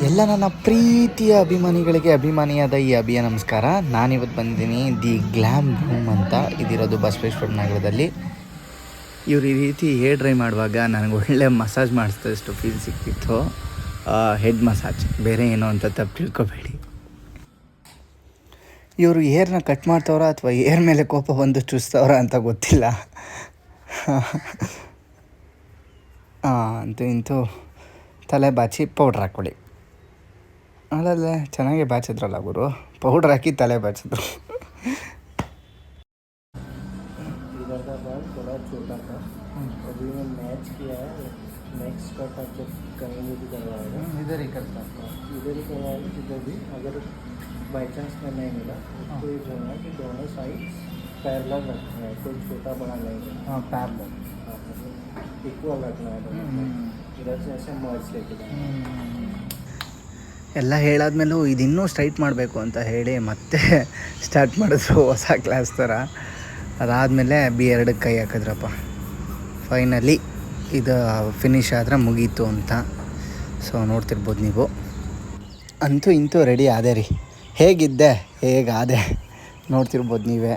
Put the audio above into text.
ಎಲ್ಲ ನನ್ನ ಪ್ರೀತಿಯ ಅಭಿಮಾನಿಗಳಿಗೆ ಅಭಿಮಾನಿಯಾದ ಈ ಅಭಿಯ ನಮಸ್ಕಾರ. ನಾನಿವತ್ತು ಬಂದಿದ್ದೀನಿ ದಿ ಗ್ಲ್ಯಾಮ್ ರೂಮ್ ಅಂತ. ಇದಿರೋದು ಬಸವೇಶ್ವರ ನಗರದಲ್ಲಿ. ಇವರು ಈ ರೀತಿ ಹೇರ್ ಡ್ರೈ ಮಾಡುವಾಗ ನನಗೆ ಒಳ್ಳೆ ಮಸಾಜ್ ಮಾಡಿಸಿದಷ್ಟು ಫೀಲ್ ಸಿಕ್ತಿತ್ತು. ಹೆಡ್ ಮಸಾಜ್, ಬೇರೆ ಏನೋ ಅಂತ ತಪ್ಪು ತಿಳ್ಕೊಬೇಡಿ. ಇವರು ಏರ್ನ ಕಟ್ ಮಾಡ್ತವ್ರ ಅಥವಾ ಏರ್ ಮೇಲೆ ಕೋಪ ಬಂದು ಚುಸ್ತವ್ರ ಅಂತ ಗೊತ್ತಿಲ್ಲ. ಅಂತೂ ಇಂತೂ ತಲೆ ಬಾಚಿ ಪೌಡ್ರ್ ಹಾಕ್ಕೊಳ್ಳಿ. ಅಲ್ಲಲ್ಲೇ ಚೆನ್ನಾಗಿ ಬಾಚಿದ್ರಲ್ಲ ಗುರು, ಪೌಡ್ರ್ ಹಾಕಿ ತಲೆ ಬಾಚಿದ್ರು. इधर ही करता इधर ही करवाएंगे, जिधर भी अगर बाई चांस में नहीं मिला तो ये होना कि दोनों साइड पैरेलल रखना है, कोई छोटा बड़ा नहीं है. हाँ पैरेलल, इक्वल रखना है. इधर से ऐसे मर्ज लेके ಎಲ್ಲ ಹೇಳಾದ್ಮೇಲೂ ಇದಿನ್ನೂ ಸ್ಟ್ರೈಟ್ ಮಾಡಬೇಕು ಅಂತ ಹೇಳಿ ಮತ್ತೆ ಸ್ಟಾರ್ಟ್ ಮಾಡಿದ್ರು ಹೊಸ ಕ್ಲಾಸ್ ಥರ. ಅದಾದಮೇಲೆ ಬಿಯರ್ಡಿಗೆ ಕೈ ಹಾಕಿದ್ರಪ್ಪ. ಫೈನಲಿ ಇದು ಫಿನಿಶ್ ಆದರೆ ಮುಗೀತು ಅಂತ. ಸೊ ನೋಡ್ತಿರ್ಬೋದು ನೀವು. ಅಂತೂ ಇಂತೂ ರೆಡಿ ಆದೆ ರೀ. ಹೇಗಿದ್ದೆ ಹೇಗಾದೆ ನೋಡ್ತಿರ್ಬೋದು ನೀವೇ.